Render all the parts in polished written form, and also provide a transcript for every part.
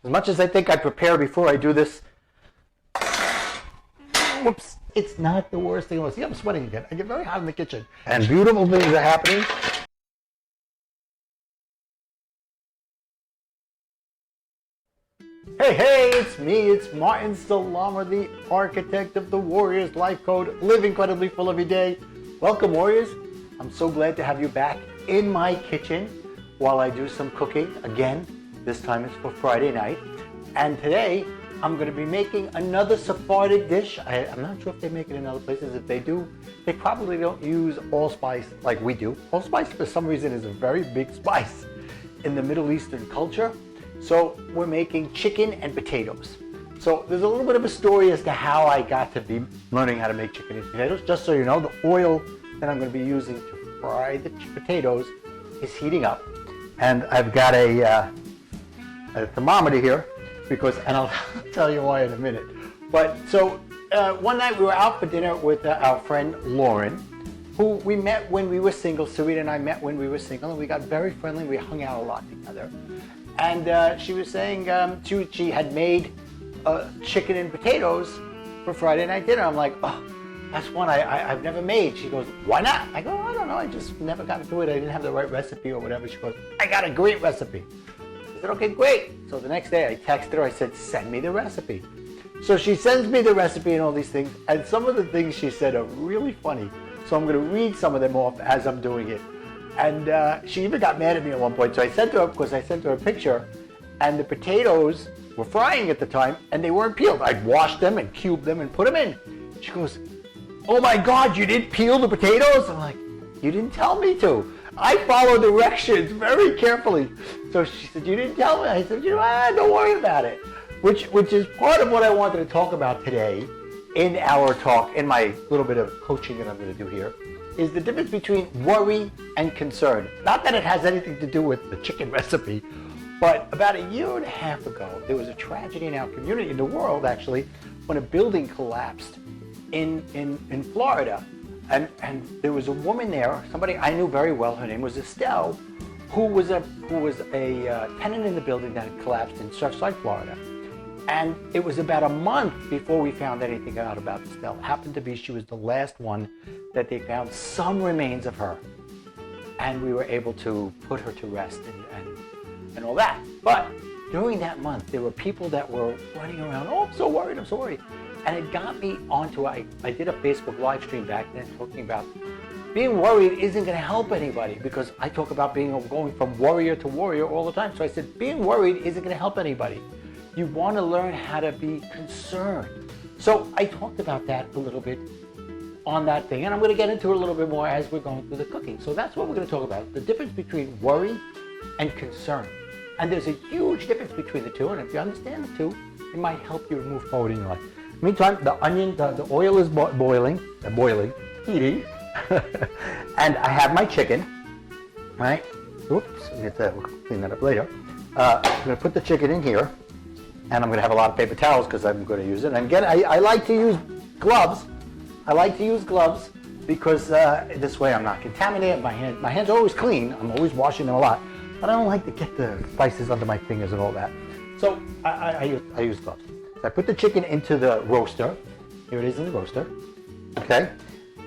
As much as I think I prepare before I do this, whoops, it's not the worst thing. See, I'm sweating again. I get very hot in the kitchen. And beautiful things are happening. Hey, it's me. It's Martin Salama, the architect of the Warriors Life Code. Live incredibly full every day. Welcome, Warriors. I'm so glad to have you back in my kitchen while I do some cooking. Again, this time it's for Friday night. And today, I'm going to be making another Sephardic dish. I'm not sure if they make it in other places. If they do, they probably don't use allspice like we do. Allspice, for some reason, is a very big spice in the Middle Eastern culture. So we're making chicken and potatoes. So there's a little bit of a story as to how I got to be learning how to make chicken and potatoes. Just so you know, the oil that I'm going to be using to fry the potatoes is heating up. And I've got a thermometer here, and I'll tell you why in a minute. But so one night we were out for dinner with our friend Lauren, who we met when we were single. Sarita and I met when we were single, and we got very friendly. We hung out a lot together. And she was saying she had made chicken and potatoes for Friday night dinner. I'm like, oh, that's one I've never made. She goes, why not? I go, I don't know. I just never got to it. I didn't have the right recipe or whatever. She goes, I got a great recipe. I said, okay, great. So the next day I texted her. I said, send me the recipe. So she sends me the recipe and all these things. And some of the things she said are really funny. So I'm going to read some of them off as I'm doing it. And she even got mad at me at one point. So I sent her a picture, and the potatoes were frying at the time, and they weren't peeled. I'd washed them and cubed them and put them in. She goes, oh my God, you didn't peel the potatoes? I'm like, you didn't tell me to. I follow directions very carefully. So she said, you didn't tell me. I said, don't worry about it. Which is part of what I wanted to talk about today in our talk, in my little bit of coaching that I'm going to do here, is the difference between worry and concern. Not that it has anything to do with the chicken recipe, but about a year and a half ago, there was a tragedy in our community, in the world actually, when a building collapsed in Florida. And there was a woman there, somebody I knew very well, her name was Estelle, who was a tenant in the building that had collapsed in Surfside, Florida. And it was about a month before we found anything out about Estelle. It happened to be she was the last one that they found some remains of her. And we were able to put her to rest and all that. But during that month, there were people that were running around, oh, I'm so worried. And it got me onto, I did a Facebook live stream back then talking about being worried isn't going to help anybody, because I talk about going from warrior to warrior all the time. So I said, being worried isn't going to help anybody. You want to learn how to be concerned. So I talked about that a little bit on that thing, and I'm going to get into it a little bit more as we're going through the cooking. So that's what we're going to talk about, the difference between worry and concern. And there's a huge difference between the two, and if you understand the two, it might help you move forward in your life. Meantime, the oil is boiling, heating, and I have my chicken, right? Oops, we'll clean that up later. I'm going to put the chicken in here, and I'm going to have a lot of paper towels because I'm going to use it. And again, I like to use gloves. Because this way I'm not contaminated. My hands are always clean. I'm always washing them a lot. But I don't like to get the spices under my fingers and all that. So I use gloves. So I put the chicken into the roaster. Here it is in the roaster. Okay.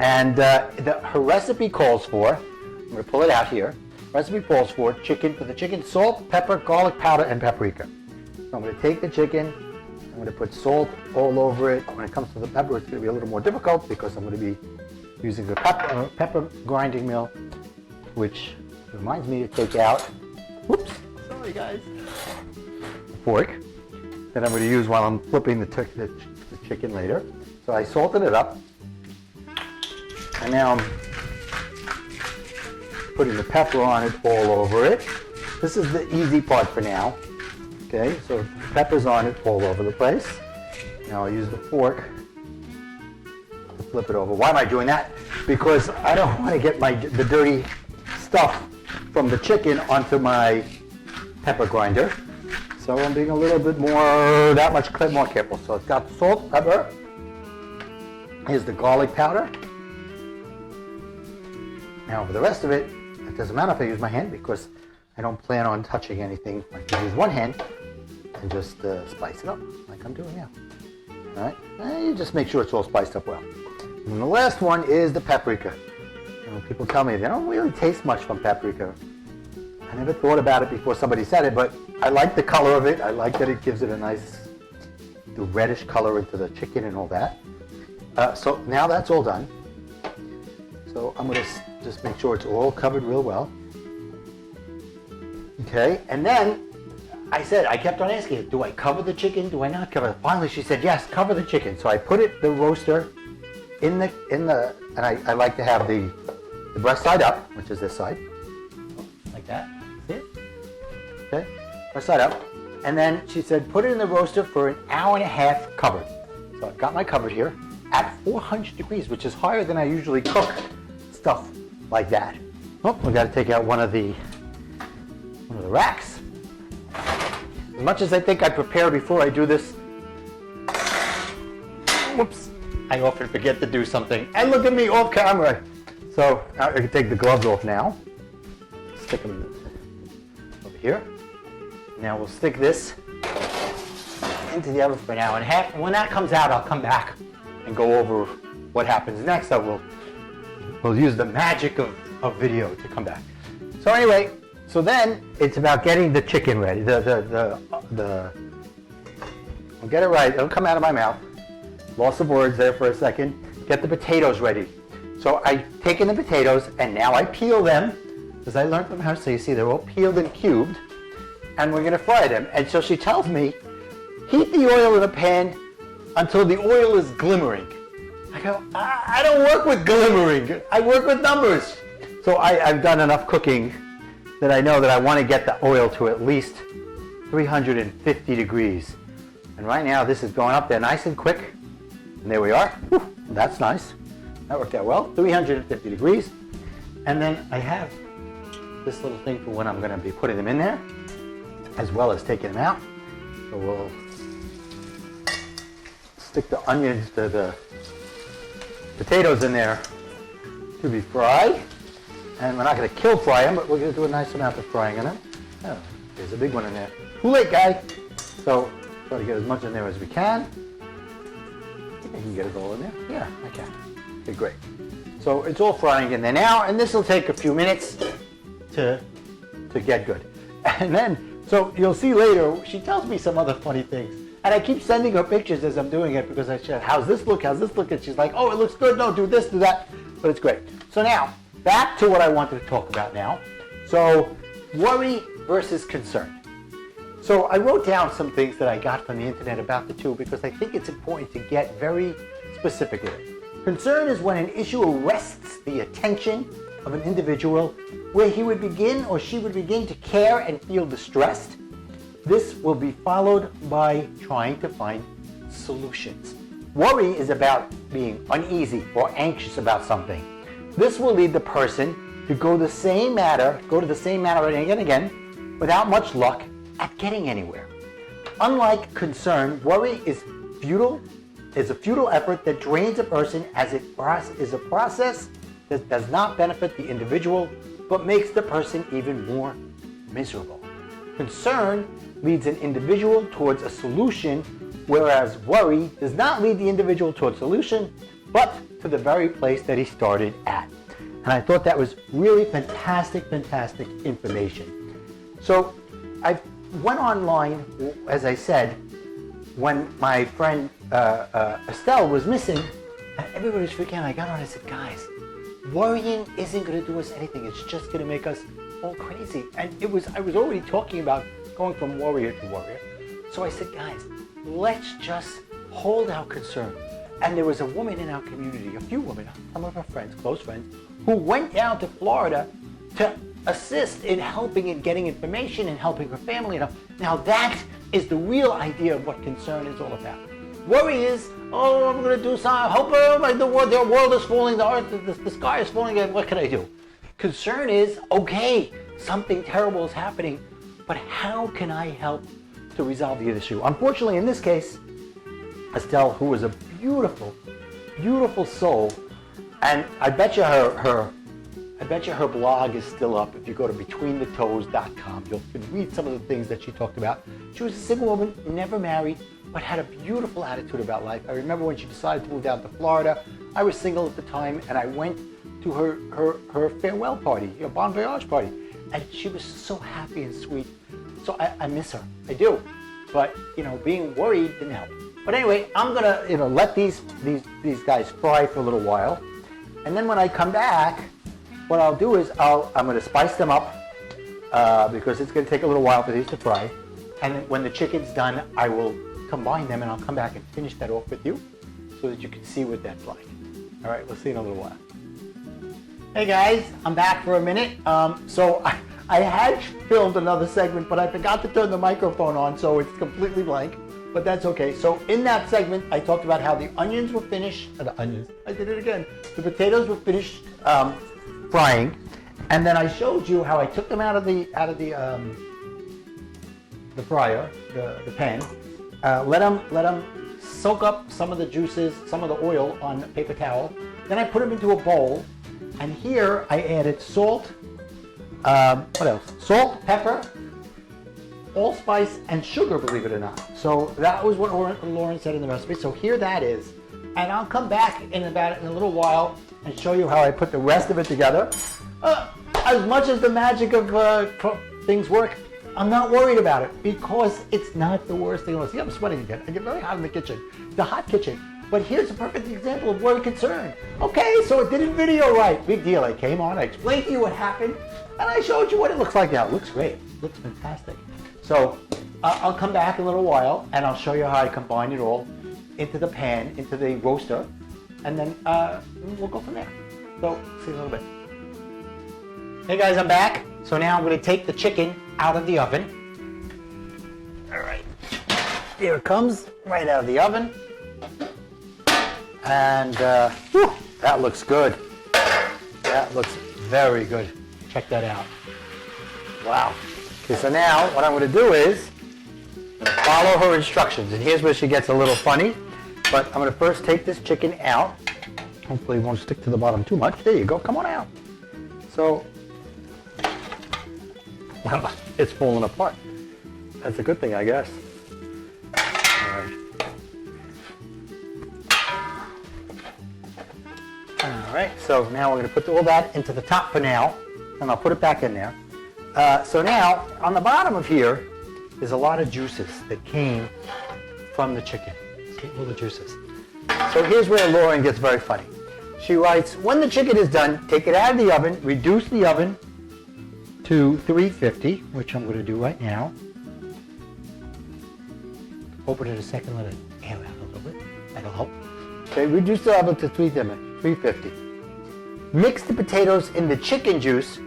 And her recipe calls for, I'm going to pull it out here. Recipe calls for the chicken, salt, pepper, garlic powder, and paprika. So I'm going to take the chicken. I'm going to put salt all over it. When it comes to the pepper, it's going to be a little more difficult because I'm going to be using the pepper grinding mill, which reminds me to take out, whoops, sorry guys, the fork that I'm going to use while I'm flipping the chicken later. So I salted it up, and now I'm putting the pepper on it all over it. This is the easy part for now. Okay, so pepper's on it all over the place. Now I'll use the fork to flip it over. Why am I doing that? Because I don't want to get the dirty stuff from the chicken onto my pepper grinder. So I'm being a little bit that much more careful. So it's got salt, pepper. Here's the garlic powder. Now for the rest of it, it doesn't matter if I use my hand because I don't plan on touching anything. I can use one hand and just spice it up like I'm doing now. All right, and you just make sure it's all spiced up well. And the last one is the paprika. You know, people tell me they don't really taste much from paprika. I never thought about it before somebody said it, but I like the color of it. I like that it gives it a nice the reddish color into the chicken and all that. So now that's all done. So I'm going to just make sure it's all covered real well. Okay, and then I kept on asking her, do I cover the chicken? Do I not cover it? Finally she said, yes, cover the chicken. So I put the roaster in the, and I like to have the breast side up, which is this side. Like that. See it? Okay, breast side up. And then she said, put it in the roaster for an hour and a half covered. So I've got my covered here at 400 degrees, which is higher than I usually cook stuff like that. Oh, we got to take out one of the racks. As much as I think I prepare before I do this, whoops, I often forget to do something. And look at me off camera. So I can take the gloves off now. Stick them over here. Now we'll stick this into the oven for an hour and a half. And when that comes out, I'll come back and go over what happens next. We'll use the magic of video to come back. So anyway, so then it's about getting the chicken ready. I'll get it right. It'll come out of my mouth. Loss of words there for a second. Get the potatoes ready. So I've taken the potatoes and now I peel them, because I learned from her. So you see they're all peeled and cubed, and we're going to fry them. And so she tells me, heat the oil in a pan until the oil is glimmering. I go, I don't work with glimmering. I work with numbers. So I've done enough cooking that I know that I want to get the oil to at least 350 degrees. And right now this is going up there nice and quick. And there we are. Whew, that's nice. That worked out well. 350 degrees. And then I have this little thing for when I'm going to be putting them in there, as well as taking them out. So we'll stick the onions, the potatoes in there to be fried. And we're not going to kill fry them, but we're going to do a nice amount of frying in them. Oh, there's a big one in there. Too late, guy. So try to get as much in there as we can. I can get it all in there. Yeah, I can. Okay, great. So it's all frying in there now, and this will take a few minutes to get good. And then, so you'll see later, she tells me some other funny things. And I keep sending her pictures as I'm doing it, because I said, how's this look? How's this look? And she's like, oh, it looks good. No, do this, do that. But it's great. So now, back to what I wanted to talk about now. So, worry versus concern. So I wrote down some things that I got from the internet about the two, because I think it's important to get very specific with it. Concern is when an issue arrests the attention of an individual, where he would begin or she would begin to care and feel distressed. This will be followed by trying to find solutions. Worry is about being uneasy or anxious about something. This will lead the person to go to the same matter again and again, without much luck at getting anywhere. Unlike concern, worry is a futile effort that drains a person, as it is a process that does not benefit the individual, but makes the person even more miserable. Concern leads an individual towards a solution, whereas worry does not lead the individual towards a solution, but to the very place that he started at. And I thought that was really fantastic information. So I went online, as I said, when my friend Estelle was missing, and everybody was freaking out. I got on and I said, guys, worrying isn't going to do us anything. It's just going to make us all crazy. And I was already talking about going from warrior to warrior. So I said, guys, let's just hold our concern. And there was a woman in our community, a few women, some of our friends, close friends, who went down to Florida to assist in helping and getting information and helping her family. Now that is the real idea of what concern is all about. Worry is, oh, I'm going to do something. I hope the world is falling, the sky is falling, and what can I do? Concern is, okay, something terrible is happening, but how can I help to resolve the issue? Unfortunately, in this case, Estelle, who was a beautiful, beautiful soul, and I bet you I bet you her blog is still up. If you go to betweenthetoes.com, you can read some of the things that she talked about. She was a single woman, never married, but had a beautiful attitude about life. I remember when she decided to move down to Florida. I was single at the time, and I went to her farewell party, bon voyage party, and she was so happy and sweet. So I miss her, I do. But being worried didn't help. But anyway, I'm gonna let these guys fry for a little while, and then when I come back, what I'll do is I'm gonna spice them up because it's gonna take a little while for these to fry. And when the chicken's done, I will combine them, and I'll come back and finish that off with you, so that you can see what that's like. All right, we'll see in a little while. Hey guys, I'm back for a minute. So I had filmed another segment, but I forgot to turn the microphone on, so it's completely blank. But that's okay. So in that segment, I talked about how the onions were finished. I did it again. The potatoes were finished frying, and then I showed you how I took them out of the fryer, the pan. Let them soak up some of the juices, some of the oil on a paper towel. Then I put them into a bowl, and here I added salt. What else? Salt, pepper, allspice, and sugar, believe it or not. So that was what Lauren said in the recipe. So here that is. And I'll come back in a little while and show you how I put the rest of it together. As much as the magic of things work, I'm not worried about it because it's not the worst thing. See, I'm sweating again. I get very hot in the kitchen. The hot kitchen. But here's a perfect example of where we're concerned. Okay, so it didn't video right. Big deal. I came on, I explained to you what happened, and I showed you what it looks like now. It looks great. It looks fantastic. So I'll come back in a little while, and I'll show you how I combine it all into the pan, into the roaster, and then we'll go from there. So see you in a little bit. Hey guys, I'm back. So now I'm going to take the chicken out of the oven. All right. Here it comes, right out of the oven. And that looks good. That looks very good. Check that out. Wow. Okay, so now what I'm going to do is follow her instructions. And here's where she gets a little funny. But I'm going to first take this chicken out. Hopefully it won't stick to the bottom too much. There you go. Come on out. So, well, it's falling apart. That's a good thing, I guess. All right. All right, so now we're going to put all that into the top for now, and I'll put it back in there. So now, on the bottom of here, there's a lot of juices that came from the chicken. See, all the juices. So here's where Lauren gets very funny. She writes, when the chicken is done, take it out of the oven, reduce the oven to 350, which I'm going to do right now. Open it a second, let it air out a little bit. That'll help. Okay, reduce the oven to 350. Mix the potatoes in the chicken juice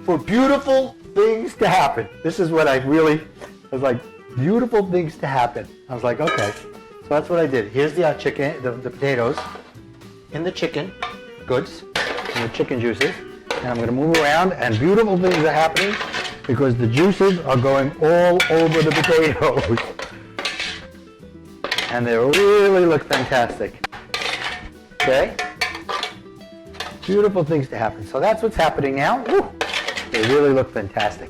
for beautiful things to happen. This is what I was like, beautiful things to happen. I was like, okay. So that's what I did. Here's the chicken, the potatoes in the chicken goods, in the chicken juices. And I'm going to move around, and beautiful things are happening because the juices are going all over the potatoes. And they really look fantastic. Okay? Beautiful things to happen. So that's what's happening now. Woo! They really look fantastic.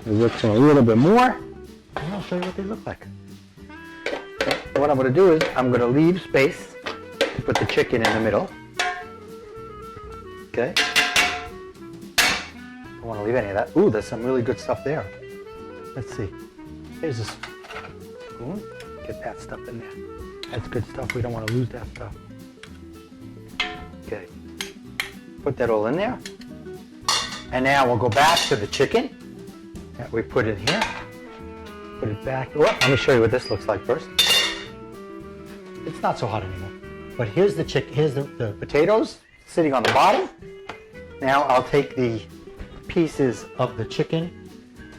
We look for a little bit more, and I'll show you what they look like. Okay. What I'm going to do is I'm going to leave space to put the chicken in the middle. Okay? Don't want to leave any of that. Ooh, there's some really good stuff there. Let's see. Here's a spoon. Get that stuff in there. That's good stuff. We don't want to lose that stuff. Okay. Put that all in there. And now we'll go back to the chicken that we put in here. Put it back. Oh, let me show you what this looks like first. It's not so hot anymore. But here's the here's the potatoes sitting on the bottom. Now I'll take the pieces of the chicken,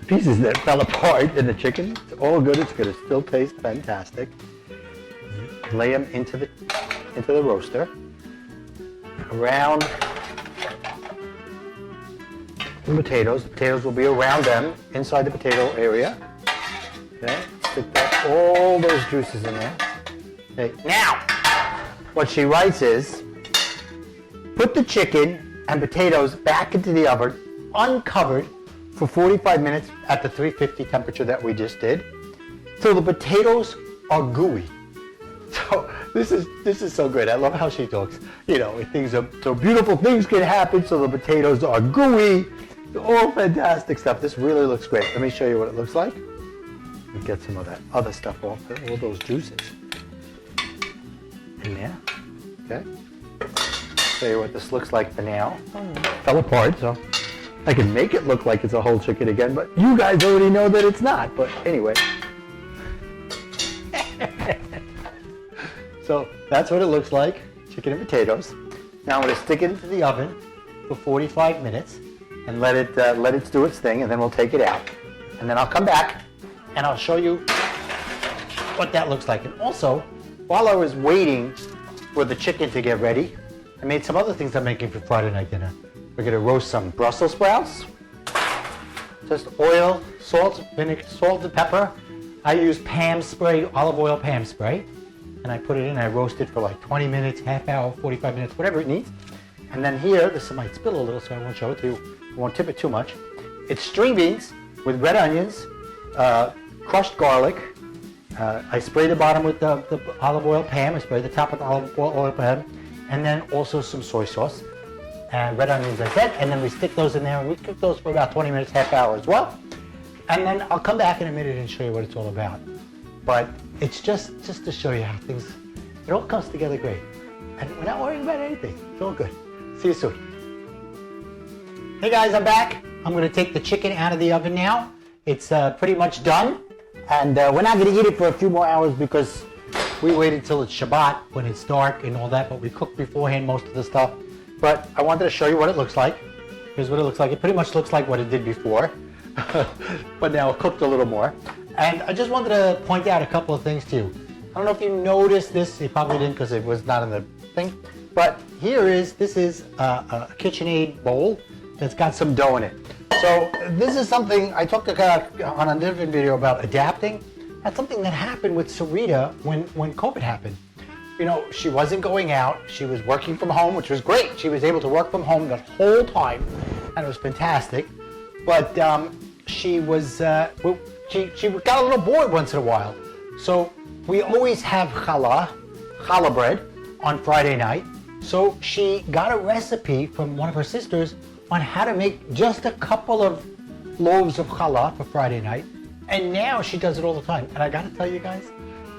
pieces that fell apart in the chicken. It's all good. It's going to still taste fantastic. Lay them into the roaster. Around the potatoes. The potatoes will be around them, inside the potato area. Okay, stick all those juices in there. Okay, now, what she writes is, put the chicken and potatoes back into the oven, uncovered, for 45 minutes at the 350 temperature that we just did. So the potatoes are gooey. So this is so good. I love how she talks. You know, things are so beautiful, things can happen. So the potatoes are gooey. All fantastic stuff. This really looks great. Let me show you what it looks like. Let me get some of that other stuff off, all those juices in there. Okay. Show you what this looks like for now. Fell apart, so I can make it look like it's a whole chicken again, but you guys already know that it's not. But anyway. So that's what it looks like, chicken and potatoes. Now I'm going to stick it into the oven for 45 minutes and let it do its thing, and then we'll take it out. And then I'll come back and I'll show you what that looks like. And also, while I was waiting for the chicken to get ready, I made some other things I'm making for Friday night dinner. We're going to roast some Brussels sprouts, just oil, salt, vinegar, salt and pepper. I use Pam spray, olive oil Pam spray. And I put it in, I roast it for like 20 minutes, half hour, 45 minutes, whatever it needs. And then here, this might spill a little, so I won't show it to you. I won't tip it too much. It's string beans with red onions, crushed garlic. I spray the bottom with the olive oil Pam. I spray the top with the olive oil Pam. And then also some soy sauce. And red onions, I said. And then we stick those in there, and we cook those for about 20 minutes, half hour as well. And then I'll come back in a minute and show you what it's all about. But it's just to show you how things, it all comes together great. And we're not worrying about anything. It's all good. See you soon. Hey guys, I'm back. I'm going to take the chicken out of the oven now. It's pretty much done. And we're not going to eat it for a few more hours because we waited till it's Shabbat when it's dark and all that, but we cooked beforehand most of the stuff. But I wanted to show you what it looks like. Here's what it looks like. It pretty much looks like what it did before, but now cooked a little more. And I just wanted to point out a couple of things to you. I don't know if you noticed this. You probably didn't because it was not in the thing. But this is a KitchenAid bowl that's got some dough in it. So this is something I talked about on a different video about adapting. That's something that happened with Sarita when COVID happened. You know, she wasn't going out. She was working from home, which was great. She was able to work from home the whole time, and it was fantastic. But she got a little bored once in a while. So we always have challah bread on Friday night. So she got a recipe from one of her sisters on how to make just a couple of loaves of challah for Friday night. And now she does it all the time. And I gotta tell you guys,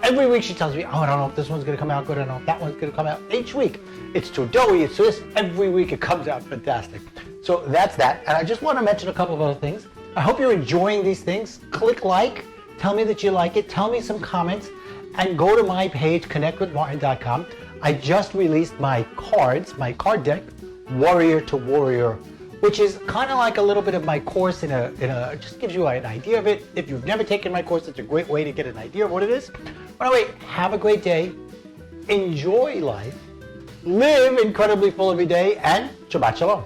every week she tells me, oh, I don't know if this one's gonna come out good, I don't know if that one's gonna come out. Each week, it's too doughy, it's this. Every week it comes out fantastic. So that's that. And I just wanna mention a couple of other things. I hope you're enjoying these things. Click like, tell me that you like it, tell me some comments, and go to my page, connectwithmartin.com. I just released my cards, my card deck, Warrior to Warrior, which is kind of like a little bit of my course just gives you an idea of it. If you've never taken my course, it's a great way to get an idea of what it is. Anyway, have a great day, enjoy life, live incredibly full every day, and Shabbat Shalom.